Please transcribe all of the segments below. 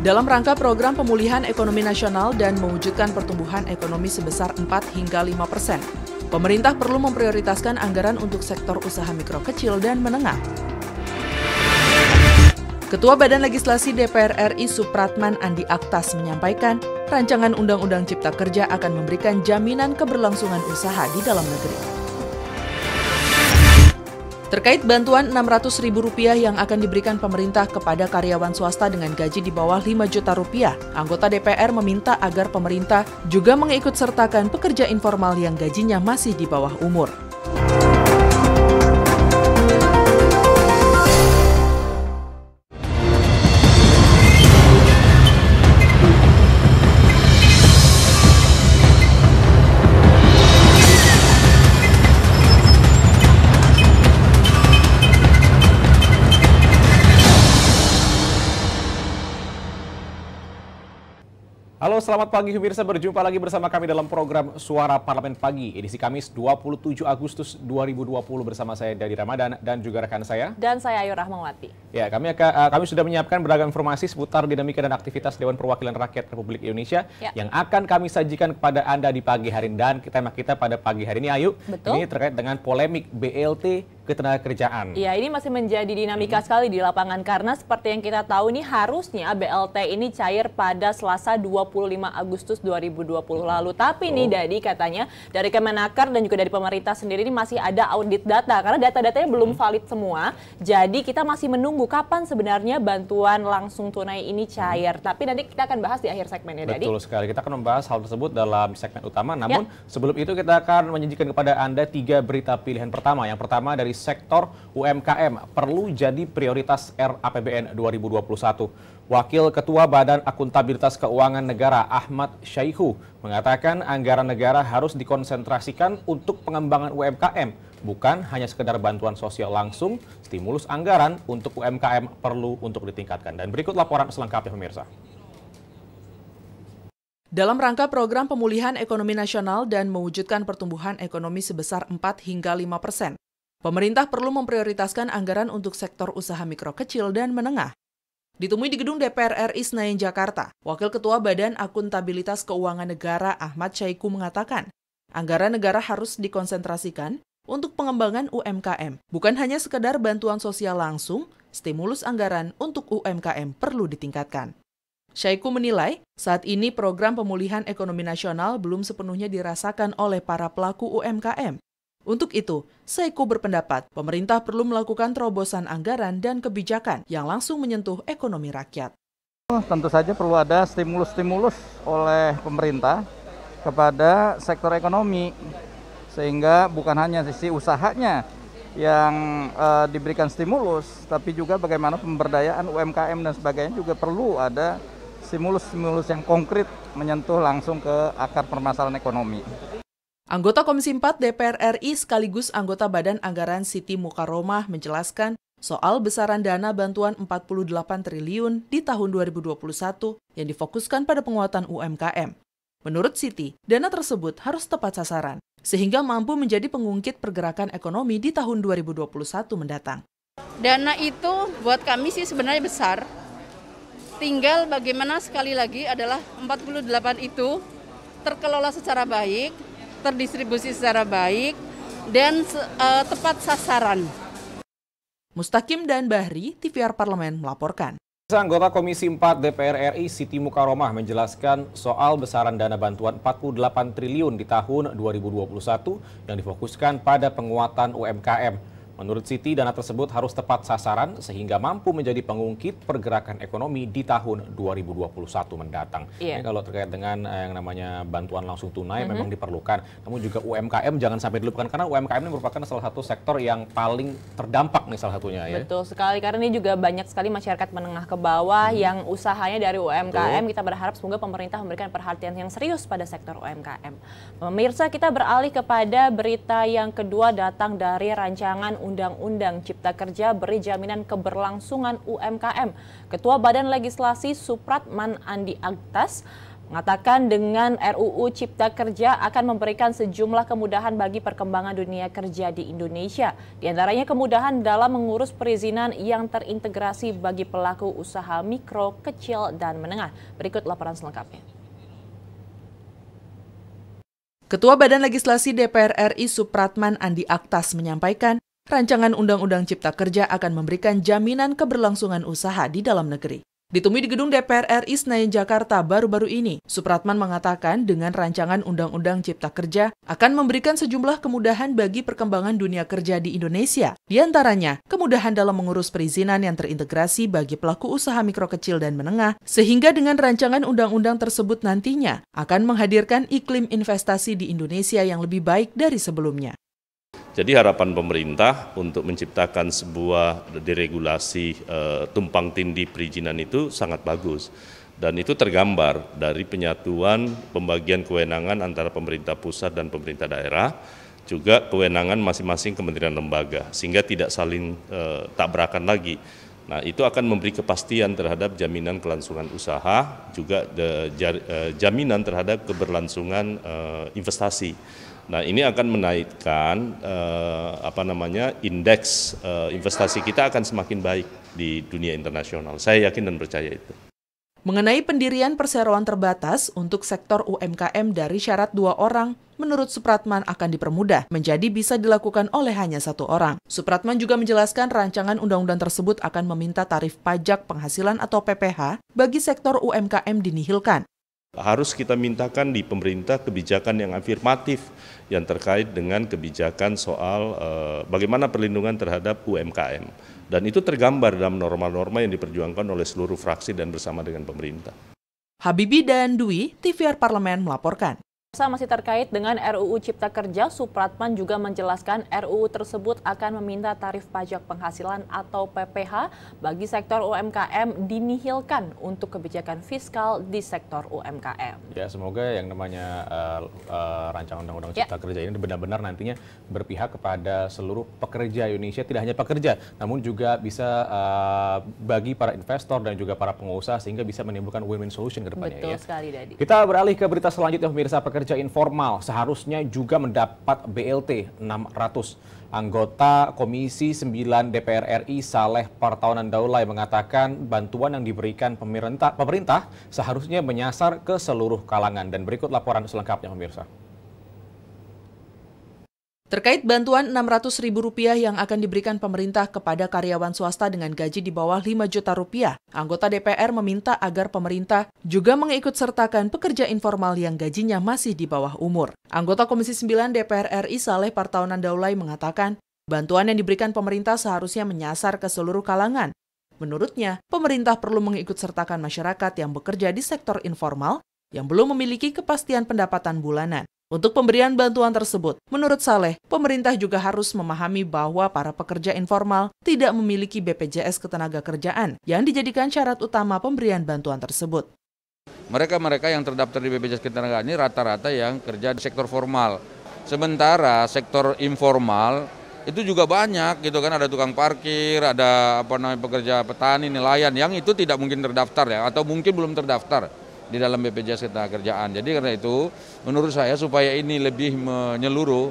Dalam rangka program pemulihan ekonomi nasional dan mewujudkan pertumbuhan ekonomi sebesar 4 hingga 5%, pemerintah perlu memprioritaskan anggaran untuk sektor usaha mikro kecil dan menengah. Ketua Badan Legislasi DPR RI Supratman Andi Aktas menyampaikan, rancangan Undang-Undang Cipta Kerja akan memberikan jaminan keberlangsungan usaha di dalam negeri. Terkait bantuan Rp600.000 yang akan diberikan pemerintah kepada karyawan swasta dengan gaji di bawah Rp5 juta, anggota DPR meminta agar pemerintah juga mengikutsertakan pekerja informal yang gajinya masih di bawah umur. Halo, selamat pagi pemirsa, berjumpa lagi bersama kami dalam program Suara Parlemen Pagi, edisi Kamis 27 Agustus 2020 bersama saya Dadi Ramadan dan juga rekan saya. Dan saya Ayu Rahmawati. Ya, kami sudah menyiapkan beragam informasi seputar dinamika dan aktivitas Dewan Perwakilan Rakyat Republik Indonesia yang akan kami sajikan kepada Anda di pagi hari ini. Dan tema kita pada pagi hari ini, Ayu, ini terkait dengan polemik BLT Ketenagakerjaan. Iya, ini masih menjadi dinamika sekali di lapangan karena seperti yang kita tahu ini harusnya BLT ini cair pada Selasa 25 Agustus 2020 lalu. Tapi nih Dadi, katanya dari Kemenaker dan juga dari pemerintah sendiri ini masih ada audit data karena data-datanya belum valid semua. Jadi kita masih menunggu kapan sebenarnya bantuan langsung tunai ini cair. Tapi nanti kita akan bahas di akhir segmen ya, Dadi. Betul sekali, kita akan membahas hal tersebut dalam segmen utama. Namun sebelum itu kita akan menyajikan kepada Anda 3 berita pilihan pertama. Yang pertama dari sektor UMKM perlu jadi prioritas RAPBN 2021. Wakil Ketua Badan Akuntabilitas Keuangan Negara Ahmad Syaihu mengatakan anggaran negara harus dikonsentrasikan untuk pengembangan UMKM, bukan hanya sekedar bantuan sosial langsung. Stimulus anggaran untuk UMKM perlu untuk ditingkatkan. Dan berikut laporan selengkapnya pemirsa. Dalam rangka program pemulihan ekonomi nasional dan mewujudkan pertumbuhan ekonomi sebesar 4 hingga 5%, pemerintah perlu memprioritaskan anggaran untuk sektor usaha mikro kecil dan menengah. Ditemui di gedung DPR RI Senayan, Jakarta, Wakil Ketua Badan Akuntabilitas Keuangan Negara Ahmad Syaihu mengatakan, anggaran negara harus dikonsentrasikan untuk pengembangan UMKM, bukan hanya sekedar bantuan sosial langsung. Stimulus anggaran untuk UMKM perlu ditingkatkan. Syaihu menilai, saat ini program pemulihan ekonomi nasional belum sepenuhnya dirasakan oleh para pelaku UMKM. Untuk itu, Syaihu berpendapat pemerintah perlu melakukan terobosan anggaran dan kebijakan yang langsung menyentuh ekonomi rakyat. Tentu saja perlu ada stimulus-stimulus oleh pemerintah kepada sektor ekonomi, sehingga bukan hanya sisi usahanya yang diberikan stimulus, tapi juga bagaimana pemberdayaan UMKM dan sebagainya juga perlu ada stimulus-stimulus yang konkret menyentuh langsung ke akar permasalahan ekonomi. Anggota Komisi 4 DPR RI sekaligus anggota Badan Anggaran Siti Mukaromah menjelaskan soal besaran dana bantuan 48 triliun di tahun 2021 yang difokuskan pada penguatan UMKM. Menurut Siti, dana tersebut harus tepat sasaran, sehingga mampu menjadi pengungkit pergerakan ekonomi di tahun 2021 mendatang. Dana itu buat kami sih sebenarnya besar, tinggal bagaimana sekali lagi adalah 48 itu terkelola secara baik, terdistribusi secara baik, dan tepat sasaran. Mustaqim dan Bahri, TVR Parlemen melaporkan. Anggota Komisi 4 DPR RI Siti Mukaromah menjelaskan soal besaran dana bantuan 48 triliun di tahun 2021 yang difokuskan pada penguatan UMKM. Menurut Siti, dana tersebut harus tepat sasaran sehingga mampu menjadi pengungkit pergerakan ekonomi di tahun 2021 mendatang. Ini kalau terkait dengan yang namanya bantuan langsung tunai memang diperlukan. Namun juga UMKM jangan sampai dilupakan karena UMKM ini merupakan salah satu sektor yang paling terdampak nih salah satunya ya. Betul sekali, karena ini juga banyak sekali masyarakat menengah ke bawah yang usahanya dari UMKM. Kita berharap semoga pemerintah memberikan perhatian yang serius pada sektor UMKM. Pemirsa, kita beralih kepada berita yang kedua datang dari rancangan Undang-Undang Cipta Kerja beri jaminan keberlangsungan UMKM. Ketua Badan Legislasi Supratman Andi Aktas mengatakan dengan RUU Cipta Kerja akan memberikan sejumlah kemudahan bagi perkembangan dunia kerja di Indonesia. Di antaranya kemudahan dalam mengurus perizinan yang terintegrasi bagi pelaku usaha mikro, kecil, dan menengah. Berikut laporan selengkapnya. Ketua Badan Legislasi DPR RI Supratman Andi Aktas menyampaikan, rancangan Undang-Undang Cipta Kerja akan memberikan jaminan keberlangsungan usaha di dalam negeri. Ditemui di gedung DPR RI Senayan Jakarta baru-baru ini, Supratman mengatakan dengan rancangan Undang-Undang Cipta Kerja akan memberikan sejumlah kemudahan bagi perkembangan dunia kerja di Indonesia. Di antaranya, kemudahan dalam mengurus perizinan yang terintegrasi bagi pelaku usaha mikro kecil dan menengah, sehingga dengan rancangan undang-undang tersebut nantinya akan menghadirkan iklim investasi di Indonesia yang lebih baik dari sebelumnya. Jadi harapan pemerintah untuk menciptakan sebuah deregulasi tumpang tindih perizinan itu sangat bagus. Dan itu tergambar dari penyatuan pembagian kewenangan antara pemerintah pusat dan pemerintah daerah, juga kewenangan masing-masing kementerian lembaga, sehingga tidak saling tabrakan lagi. Nah, itu akan memberi kepastian terhadap jaminan kelangsungan usaha, juga jaminan terhadap keberlangsungan investasi. Nah, ini akan menaikkan indeks investasi kita akan semakin baik di dunia internasional. Saya yakin dan percaya itu. Mengenai pendirian perseroan terbatas untuk sektor UMKM dari syarat 2 orang, menurut Supratman akan dipermudah menjadi bisa dilakukan oleh hanya 1 orang. Supratman juga menjelaskan rancangan undang-undang tersebut akan meminta tarif pajak penghasilan atau PPh bagi sektor UMKM dinihilkan. Harus kita mintakan di pemerintah kebijakan yang afirmatif yang terkait dengan kebijakan soal bagaimana perlindungan terhadap UMKM. Dan itu tergambar dalam norma-norma yang diperjuangkan oleh seluruh fraksi dan bersama dengan pemerintah. Habibie dan Dwi, TVR Parlemen melaporkan. Masih terkait dengan RUU Cipta Kerja, Supratman juga menjelaskan RUU tersebut akan meminta tarif pajak penghasilan atau PPh bagi sektor UMKM dinihilkan untuk kebijakan fiskal di sektor UMKM. Ya, semoga yang namanya rancangan Undang-Undang Cipta Kerja ini benar-benar nantinya berpihak kepada seluruh pekerja Indonesia, tidak hanya pekerja, namun juga bisa bagi para investor dan juga para pengusaha sehingga bisa menimbulkan win-win solution ke depannya. Betul sekali, Dadi. Kita beralih ke berita selanjutnya, pemirsa. Pekerja informal seharusnya juga mendapat BLT 600. Anggota Komisi 9 DPR RI Saleh Partaunan Daulay mengatakan bantuan yang diberikan pemerintah seharusnya menyasar ke seluruh kalangan. Dan berikut laporan selengkapnya, pemirsa. Terkait bantuan Rp600.000 yang akan diberikan pemerintah kepada karyawan swasta dengan gaji di bawah 5 juta rupiah, anggota DPR meminta agar pemerintah juga mengikutsertakan pekerja informal yang gajinya masih di bawah umur. Anggota Komisi 9 DPR RI Saleh Partaunan Daulay mengatakan, bantuan yang diberikan pemerintah seharusnya menyasar ke seluruh kalangan. Menurutnya, pemerintah perlu mengikutsertakan masyarakat yang bekerja di sektor informal yang belum memiliki kepastian pendapatan bulanan. Untuk pemberian bantuan tersebut, menurut Saleh, pemerintah juga harus memahami bahwa para pekerja informal tidak memiliki BPJS Ketenagakerjaan yang dijadikan syarat utama pemberian bantuan tersebut. Mereka yang terdaftar di BPJS Ketenagakerjaan ini rata-rata yang kerja di sektor formal. Sementara sektor informal itu juga banyak gitu kan, ada tukang parkir, ada pekerja petani, nelayan yang itu tidak mungkin terdaftar ya, atau mungkin belum terdaftar di dalam BPJS Ketenagakerjaan. Jadi karena itu menurut saya supaya ini lebih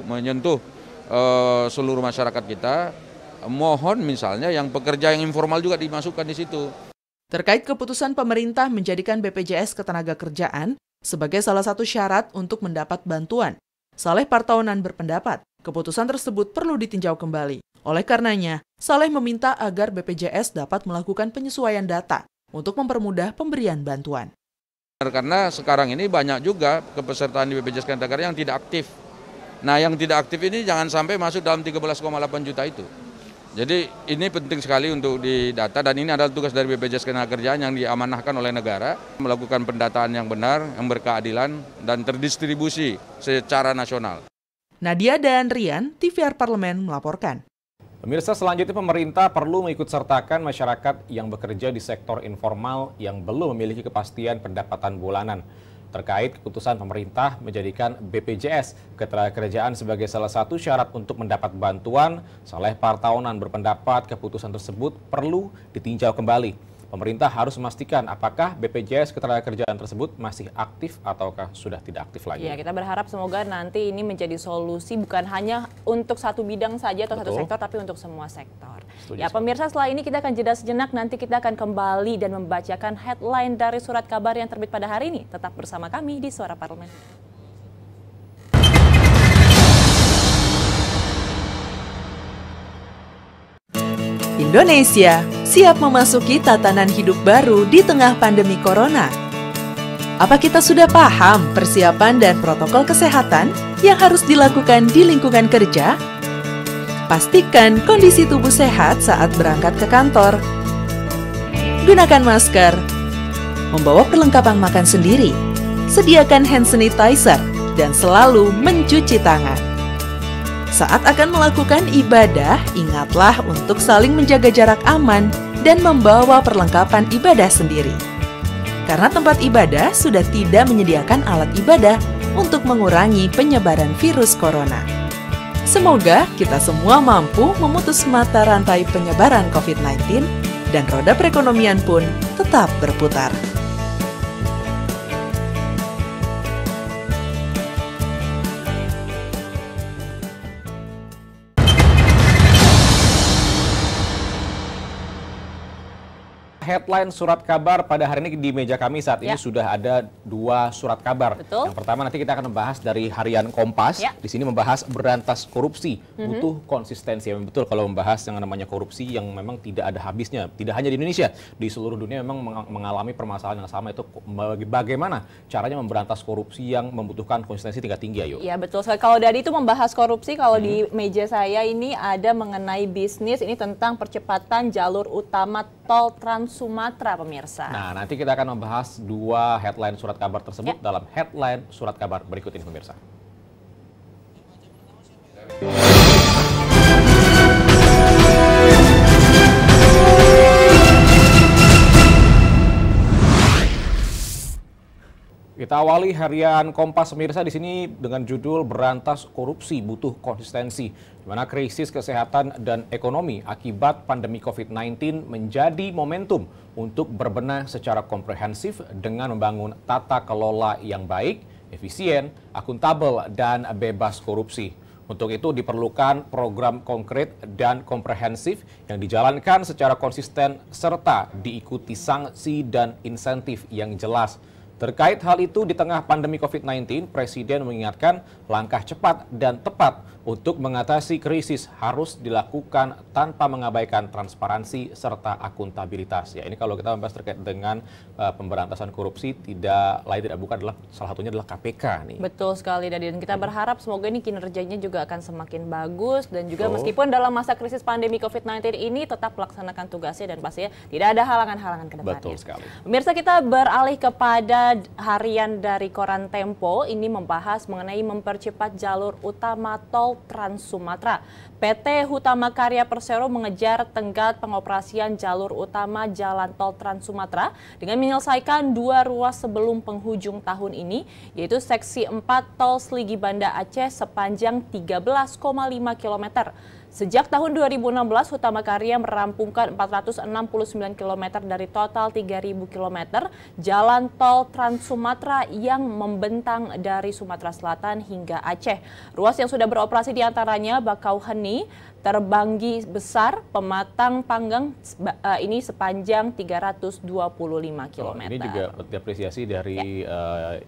menyentuh seluruh masyarakat kita, mohon misalnya yang pekerja yang informal juga dimasukkan di situ. Terkait keputusan pemerintah menjadikan BPJS Ketenagakerjaan sebagai salah satu syarat untuk mendapat bantuan, Saleh Partaunan berpendapat keputusan tersebut perlu ditinjau kembali. Oleh karenanya, Saleh meminta agar BPJS dapat melakukan penyesuaian data untuk mempermudah pemberian bantuan. Karena sekarang ini banyak juga kepesertaan di BPJS Ketenagakerjaan yang tidak aktif. Nah, yang tidak aktif ini jangan sampai masuk dalam 13,8 juta itu. Jadi ini penting sekali untuk didata, dan ini adalah tugas dari BPJS Ketenagakerjaan yang diamanahkan oleh negara, melakukan pendataan yang benar, yang berkeadilan, dan terdistribusi secara nasional. Nadia dan Rian, TVR Parlemen melaporkan. Pemirsa, selanjutnya pemerintah perlu mengikutsertakan masyarakat yang bekerja di sektor informal yang belum memiliki kepastian pendapatan bulanan. Terkait keputusan pemerintah menjadikan BPJS Ketenagakerjaan sebagai salah satu syarat untuk mendapat bantuan, Saleh Partaunan berpendapat keputusan tersebut perlu ditinjau kembali. pemerintah harus memastikan apakah BPJS Ketenagakerjaan tersebut masih aktif ataukah sudah tidak aktif lagi. Ya, kita berharap semoga nanti ini menjadi solusi bukan hanya untuk satu bidang saja atau satu sektor, tapi untuk semua sektor. Ya, pemirsa, setelah ini kita akan jeda sejenak, nanti kita akan kembali dan membacakan headline dari surat kabar yang terbit pada hari ini. Tetap bersama kami di Suara Parlemen. Indonesia siap memasuki tatanan hidup baru di tengah pandemi corona. Apa kita sudah paham persiapan dan protokol kesehatan yang harus dilakukan di lingkungan kerja? Pastikan kondisi tubuh sehat saat berangkat ke kantor. Gunakan masker. Membawa perlengkapan makan sendiri. Sediakan hand sanitizer dan selalu mencuci tangan. Saat akan melakukan ibadah, ingatlah untuk saling menjaga jarak aman dan membawa perlengkapan ibadah sendiri. Karena tempat ibadah sudah tidak menyediakan alat ibadah untuk mengurangi penyebaran virus corona. Semoga kita semua mampu memutus mata rantai penyebaran COVID-19 dan roda perekonomian pun tetap berputar. Headline surat kabar pada hari ini di meja kami saat ini sudah ada 2 surat kabar. Betul. Yang pertama nanti kita akan membahas dari harian Kompas. Di sini membahas berantas korupsi, butuh konsistensi. Memang betul kalau membahas yang namanya korupsi yang memang tidak ada habisnya. Tidak hanya di Indonesia, di seluruh dunia memang mengalami permasalahan yang sama, itu bagaimana caranya memberantas korupsi yang membutuhkan konsistensi tingkat tinggi. Ayo. Iya, betul sekali. Kalau dari itu membahas korupsi, kalau di meja saya ini ada mengenai bisnis, ini tentang percepatan jalur utama tol Trans Sumatera, pemirsa. Nah, nanti kita akan membahas 2 headline surat kabar tersebut dalam headline surat kabar berikut ini, pemirsa. Kita awali harian Kompas, pemirsa, di sini dengan judul Berantas Korupsi Butuh Konsistensi, di mana krisis kesehatan dan ekonomi akibat pandemi COVID-19 menjadi momentum untuk berbenah secara komprehensif dengan membangun tata kelola yang baik, efisien, akuntabel, dan bebas korupsi. Untuk itu diperlukan program konkret dan komprehensif yang dijalankan secara konsisten serta diikuti sanksi dan insentif yang jelas. Terkait hal itu, di tengah pandemi COVID-19, Presiden mengingatkan langkah cepat dan tepat untuk mengatasi krisis harus dilakukan tanpa mengabaikan transparansi serta akuntabilitas. Ya, ini kalau kita membahas terkait dengan pemberantasan korupsi, tidak lain tidak bukan adalah salah satunya adalah KPK nih. Betul sekali, dan kita berharap semoga ini kinerjanya juga akan semakin bagus dan juga meskipun dalam masa krisis pandemi COVID-19 ini tetap melaksanakan tugasnya dan pastinya tidak ada halangan-halangan ke depannya. Betul sekali. Pemirsa, kita beralih kepada harian dari Koran Tempo, ini membahas mengenai mempercepat jalur utama tol Trans Sumatera. PT Hutama Karya Persero mengejar tenggat pengoperasian jalur utama jalan tol Trans Sumatera dengan menyelesaikan 2 ruas sebelum penghujung tahun ini, yaitu seksi 4 tol Sligi Banda Aceh sepanjang 13,5 km. Sejak tahun 2016, Hutama Karya merampungkan 469 km dari total 3.000 km jalan tol Trans Sumatera yang membentang dari Sumatera Selatan hingga Aceh. Ruas yang sudah beroperasi diantaranya Bakauheni, Terbanggi Besar, Pematang Panggang, ini sepanjang 325 km. Ini juga diapresiasi dari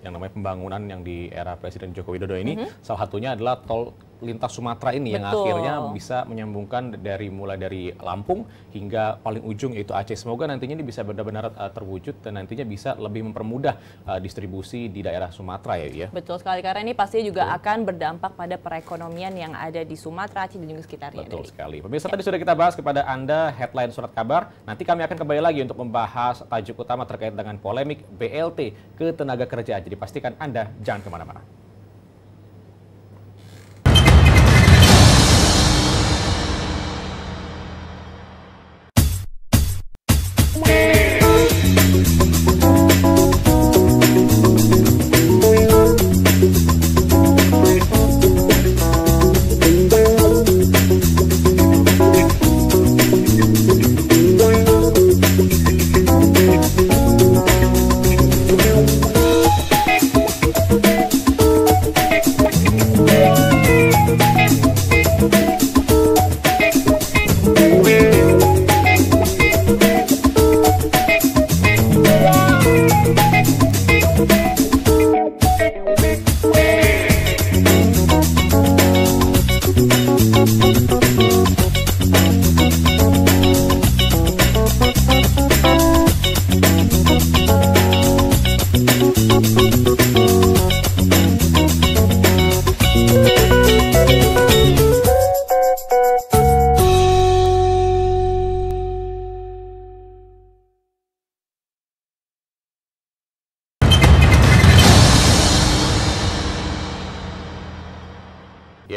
yang namanya pembangunan yang di era Presiden Joko Widodo ini. Salah satunya adalah tol lintas Sumatera ini yang akhirnya bisa menyambungkan mulai dari Lampung hingga paling ujung yaitu Aceh. Semoga nantinya ini bisa benar-benar terwujud dan nantinya bisa lebih mempermudah distribusi di daerah Sumatera ya. Betul sekali, karena ini pastinya juga akan berdampak pada perekonomian yang ada di Sumatera, Aceh dan juga sekitarnya. Betul sekali. Pemirsa, tadi sudah kita bahas kepada Anda headline surat kabar. Nanti kami akan kembali lagi untuk membahas tajuk utama terkait dengan polemik BLT Ketenagakerjaan. Jadi pastikan Anda jangan kemana-mana.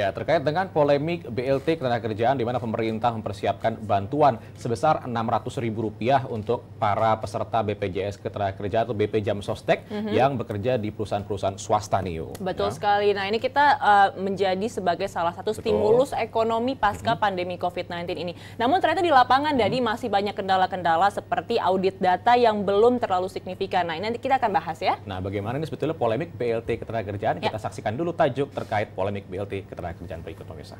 Ya, terkait dengan polemik BLT Ketenagakerjaan di mana pemerintah mempersiapkan bantuan sebesar Rp600.000 untuk para peserta BPJS Ketenagakerjaan atau BP Jam Sostek yang bekerja di perusahaan-perusahaan swasta nih. Betul sekali. Nah, ini kita menjadi sebagai salah satu stimulus ekonomi pasca pandemi COVID-19 ini. Namun ternyata di lapangan, Dadi, masih banyak kendala-kendala seperti audit data yang belum terlalu signifikan. Nah, ini nanti kita akan bahas ya. Nah, bagaimana ini sebetulnya polemik BLT Ketenagakerjaan? Kita saksikan dulu tajuk terkait polemik BLT Ketenagakerjaan berikut, pemirsa.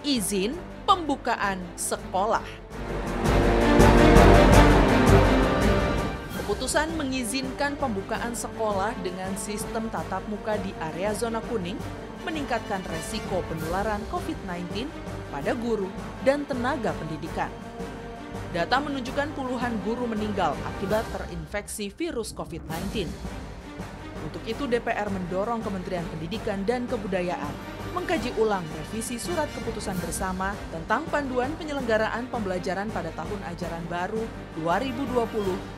Izin pembukaan sekolah. Keputusan mengizinkan pembukaan sekolah dengan sistem tatap muka di area zona kuning meningkatkan resiko penularan COVID-19 pada guru dan tenaga pendidikan. Data menunjukkan puluhan guru meninggal akibat terinfeksi virus COVID-19. Untuk itu DPR mendorong Kementerian Pendidikan dan Kebudayaan mengkaji ulang revisi surat keputusan bersama tentang panduan penyelenggaraan pembelajaran pada tahun ajaran baru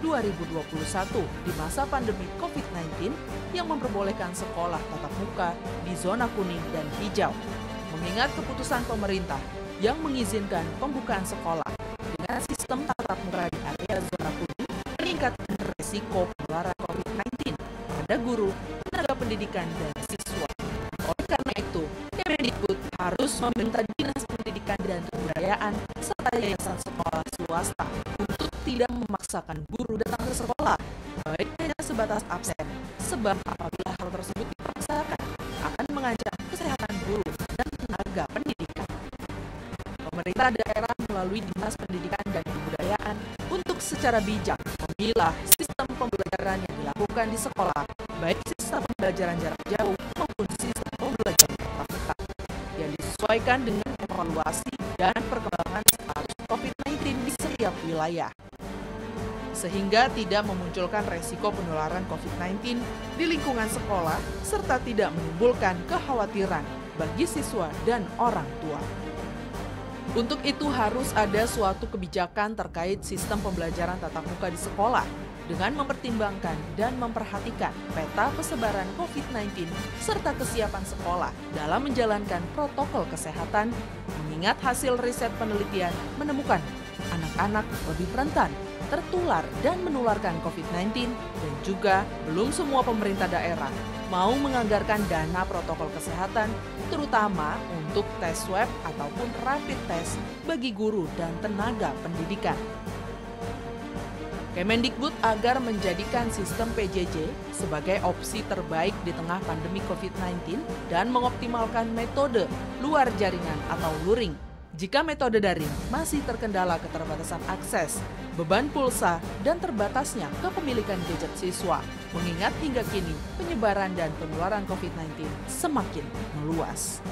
2020-2021 di masa pandemi COVID-19 yang memperbolehkan sekolah tatap muka di zona kuning dan hijau. Mengingat keputusan pemerintah yang mengizinkan pembukaan sekolah dengan sistem tatap muka di area zona kuning meningkatkan risiko penularan COVID-19 pada guru, tenaga pendidikan, dan siswa. Oleh karena itu, Kemendikbud harus meminta Dinas Pendidikan dan Kebudayaan serta yayasan sekolah swasta untuk tidak memaksakan guru datang ke sekolah, baik hanya sebatas absen, sebab apabila hal tersebut dipaksakan akan mengancam kesehatan guru dan tenaga pendidikan. Pemerintah daerah melalui Dinas Pendidikan dan Kebudayaan untuk secara bijak memilah sistem pembelajaran yang dilakukan di sekolah, baik sistem pembelajaran jarak jauh maupun sistem pembelajaran tatap muka, yang disesuaikan dengan evaluasi dan perkembangan status COVID-19 di setiap wilayah, sehingga tidak memunculkan resiko penularan COVID-19 di lingkungan sekolah, serta tidak menimbulkan kekhawatiran bagi siswa dan orang tua. Untuk itu harus ada suatu kebijakan terkait sistem pembelajaran tatap muka di sekolah dengan mempertimbangkan dan memperhatikan peta persebaran COVID-19 serta kesiapan sekolah dalam menjalankan protokol kesehatan, mengingat hasil riset penelitian menemukan anak-anak lebih rentan tertular dan menularkan COVID-19 dan juga belum semua pemerintah daerah mau menganggarkan dana protokol kesehatan terutama untuk tes swab ataupun rapid test bagi guru dan tenaga pendidikan. Kemendikbud agar menjadikan sistem PJJ sebagai opsi terbaik di tengah pandemi COVID-19 dan mengoptimalkan metode luar jaringan atau luring. Jika metode daring masih terkendala keterbatasan akses, beban pulsa, dan terbatasnya kepemilikan gadget siswa, mengingat hingga kini penyebaran dan penularan COVID-19 semakin meluas.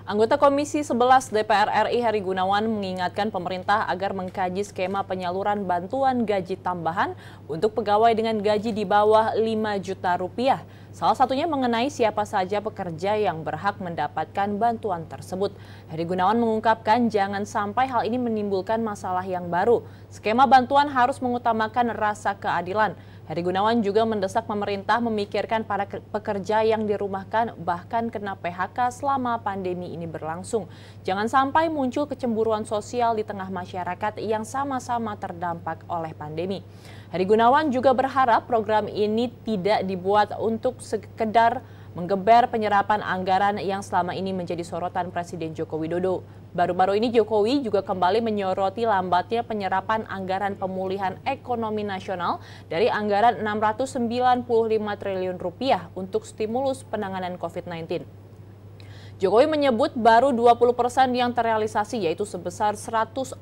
Anggota Komisi 11 DPR RI Heri Gunawan mengingatkan pemerintah agar mengkaji skema penyaluran bantuan gaji tambahan untuk pegawai dengan gaji di bawah 5 juta rupiah. Salah satunya mengenai siapa saja pekerja yang berhak mendapatkan bantuan tersebut. Heri Gunawan mengungkapkan jangan sampai hal ini menimbulkan masalah yang baru. Skema bantuan harus mengutamakan rasa keadilan. Heri Gunawan juga mendesak pemerintah memikirkan para pekerja yang dirumahkan bahkan kena PHK selama pandemi ini berlangsung. Jangan sampai muncul kecemburuan sosial di tengah masyarakat yang sama-sama terdampak oleh pandemi. Heri Gunawan juga berharap program ini tidak dibuat untuk sekedar menggeber penyerapan anggaran yang selama ini menjadi sorotan Presiden Joko Widodo. Baru-baru ini Jokowi juga kembali menyoroti lambatnya penyerapan anggaran pemulihan ekonomi nasional dari anggaran 695 triliun rupiah untuk stimulus penanganan COVID-19. Jokowi menyebut baru 20% yang terrealisasi, yaitu sebesar 141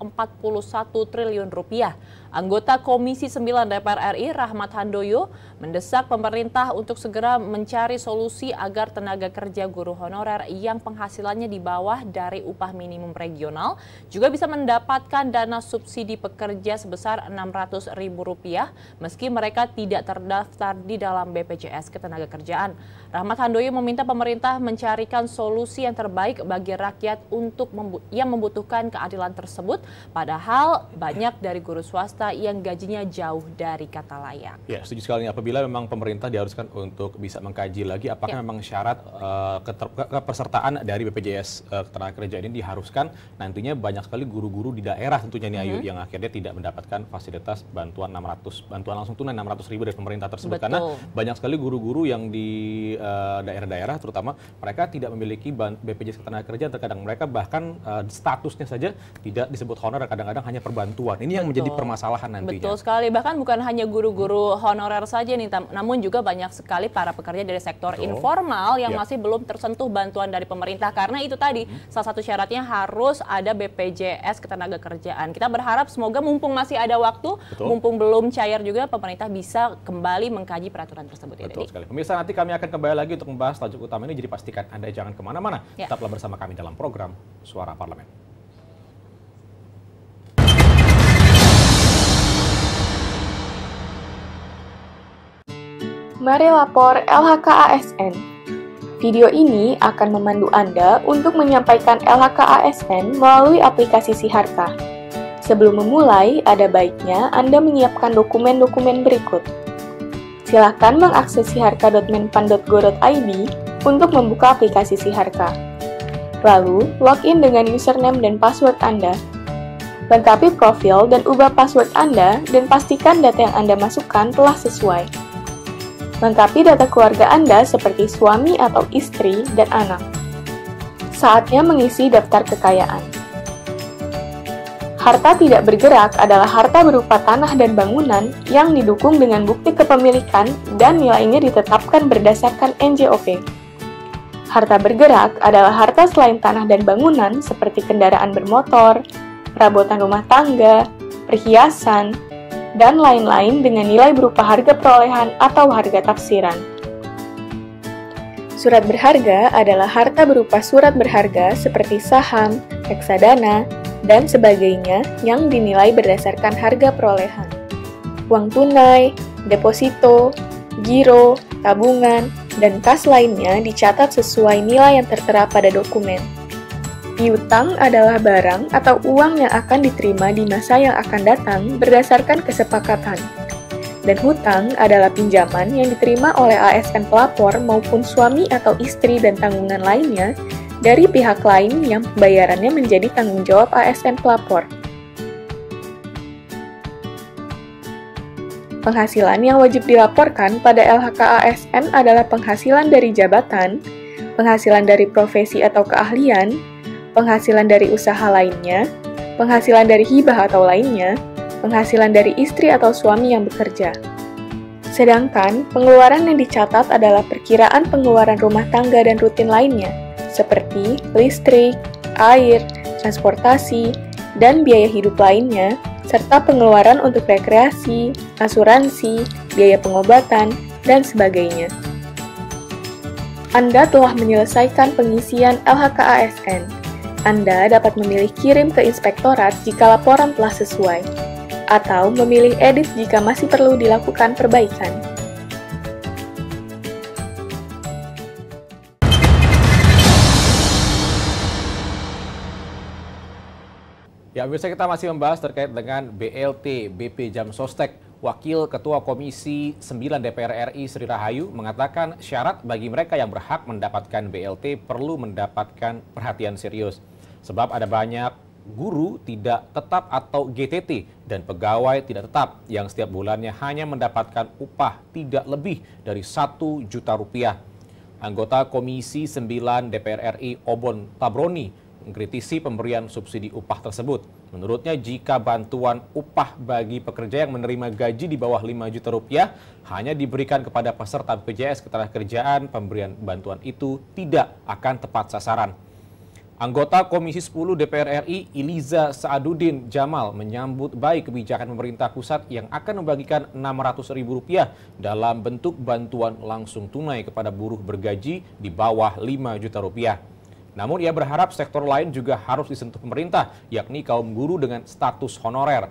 triliun rupiah. Anggota Komisi 9 DPR RI Rahmat Handoyo mendesak pemerintah untuk segera mencari solusi agar tenaga kerja guru honorer yang penghasilannya di bawah dari upah minimum regional juga bisa mendapatkan dana subsidi pekerja sebesar Rp600.000 meski mereka tidak terdaftar di dalam BPJS Ketenagakerjaan. Rahmat Handoyo meminta pemerintah mencarikan solusi yang terbaik bagi rakyat untuk yang membutuhkan keadilan tersebut, padahal banyak dari guru swasta yang gajinya jauh dari kata layak. Ya, setuju sekali. Apabila memang pemerintah diharuskan untuk bisa mengkaji lagi apakah memang syarat kepesertaan dari BPJS Ketenagakerjaan ini diharuskan, nantinya banyak sekali guru-guru di daerah tentunya nih Ayu yang akhirnya tidak mendapatkan fasilitas bantuan langsung tunai 600.000 dari pemerintah tersebut. Betul. Karena banyak sekali guru-guru yang di daerah-daerah terutama mereka tidak memiliki BPJS Ketenagakerjaan, terkadang mereka bahkan statusnya saja tidak disebut honorer, kadang-kadang hanya perbantuan. Ini yang menjadi permasalahan nantinya. Betul sekali, bahkan bukan hanya guru-guru honorer saja nih, namun juga banyak sekali para pekerja dari sektor informal yang masih belum tersentuh bantuan dari pemerintah, karena itu tadi salah satu syaratnya harus ada BPJS Ketenagakerjaan. Kita berharap semoga mumpung masih ada waktu, mumpung belum cair juga, pemerintah bisa kembali mengkaji peraturan tersebut. Betul sekali. Pemirsa, nanti kami akan kembali lagi untuk membahas tajuk utama ini, jadi pastikan Anda jangan kemana-mana. Tetaplah bersama kami dalam program Suara Parlemen. Mari lapor LHK-ASN. Video ini akan memandu Anda untuk menyampaikan LHK-ASN melalui aplikasi Siharka. Sebelum memulai, ada baiknya Anda menyiapkan dokumen-dokumen berikut. Silakan mengakses siharka.menpan.go.id untuk membuka aplikasi Siharka. Lalu, login dengan username dan password Anda. Lengkapi profil dan ubah password Anda dan pastikan data yang Anda masukkan telah sesuai. Lengkapi data keluarga Anda seperti suami atau istri dan anak. Saatnya mengisi daftar kekayaan. Harta tidak bergerak adalah harta berupa tanah dan bangunan yang didukung dengan bukti kepemilikan dan nilainya ditetapkan berdasarkan NJOP. Harta bergerak adalah harta selain tanah dan bangunan seperti kendaraan bermotor, perabotan rumah tangga, perhiasan, dan lain-lain dengan nilai berupa harga perolehan atau harga tafsiran. Surat berharga adalah harta berupa surat berharga seperti saham, reksadana, dan sebagainya yang dinilai berdasarkan harga perolehan. Uang tunai, deposito, giro, tabungan, dan kas lainnya dicatat sesuai nilai yang tertera pada dokumen. Piutang adalah barang atau uang yang akan diterima di masa yang akan datang berdasarkan kesepakatan. Dan hutang adalah pinjaman yang diterima oleh ASN pelapor maupun suami atau istri dan tanggungan lainnya dari pihak lain yang pembayarannya menjadi tanggung jawab ASN pelapor. Penghasilan yang wajib dilaporkan pada LHK-ASN adalah penghasilan dari jabatan, penghasilan dari profesi atau keahlian, penghasilan dari usaha lainnya, penghasilan dari hibah atau lainnya, penghasilan dari istri atau suami yang bekerja. Sedangkan, pengeluaran yang dicatat adalah perkiraan pengeluaran rumah tangga dan rutin lainnya, seperti listrik, air, transportasi, dan biaya hidup lainnya, serta pengeluaran untuk rekreasi, asuransi, biaya pengobatan, dan sebagainya. Anda telah menyelesaikan pengisian LHK-ASN. Anda dapat memilih kirim ke inspektorat jika laporan telah sesuai, atau memilih edit jika masih perlu dilakukan perbaikan. Ya, pemirsa, kita masih membahas terkait dengan BLT BP Jam Sostek. Wakil Ketua Komisi 9 DPR RI Sri Rahayu mengatakan syarat bagi mereka yang berhak mendapatkan BLT perlu mendapatkan perhatian serius. Sebab ada banyak guru tidak tetap atau GTT dan pegawai tidak tetap yang setiap bulannya hanya mendapatkan upah tidak lebih dari Rp1 juta. Anggota Komisi 9 DPR RI Obon Tabroni mengkritisi pemberian subsidi upah tersebut. Menurutnya, jika bantuan upah bagi pekerja yang menerima gaji di bawah 5 juta rupiah hanya diberikan kepada peserta BPJS Ketenagakerjaan, pemberian bantuan itu tidak akan tepat sasaran. Anggota Komisi 10 DPR RI, Iliza Saaduddin Jamal, menyambut baik kebijakan pemerintah pusat yang akan membagikan Rp600.000 dalam bentuk bantuan langsung tunai kepada buruh bergaji di bawah 5 juta rupiah. Namun ia berharap sektor lain juga harus disentuh pemerintah, yakni kaum guru dengan status honorer.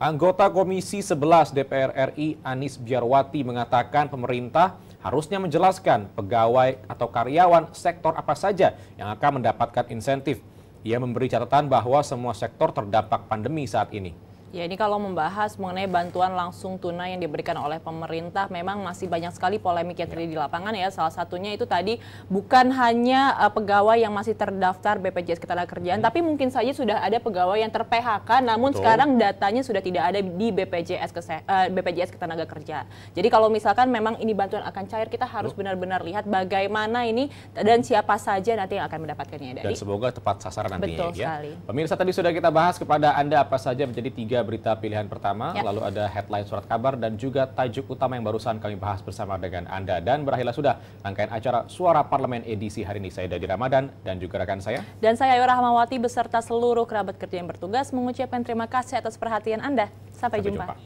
Anggota Komisi 11 DPR RI, Anis Biarwati, mengatakan pemerintah harusnya menjelaskan pegawai atau karyawan sektor apa saja yang akan mendapatkan insentif. Ia memberi catatan bahwa semua sektor terdampak pandemi saat ini. Ya, ini kalau membahas mengenai bantuan langsung tunai yang diberikan oleh pemerintah, memang masih banyak sekali polemik yang terjadi di lapangan ya. Salah satunya itu tadi bukan hanya pegawai yang masih terdaftar BPJS Ketenagakerjaan, tapi mungkin saja sudah ada pegawai yang ter-PHK, namun sekarang datanya sudah tidak ada di BPJS Ketenagakerjaan. Jadi kalau misalkan memang ini bantuan akan cair, kita harus benar-benar lihat bagaimana ini dan siapa saja nanti yang akan mendapatkannya. Dan semoga tepat sasaran nantinya. Betul sekali. Pemirsa, tadi sudah kita bahas kepada Anda apa saja menjadi 3 berita pilihan pertama, lalu ada headline surat kabar dan juga tajuk utama yang barusan kami bahas bersama dengan Anda. Dan berakhirlah sudah rangkaian acara Suara Parlemen edisi hari ini. Saya Dadi Ramadan dan juga rekan saya. Dan saya Ayu Rahmawati beserta seluruh kerabat kerja yang bertugas mengucapkan terima kasih atas perhatian Anda. Sampai jumpa.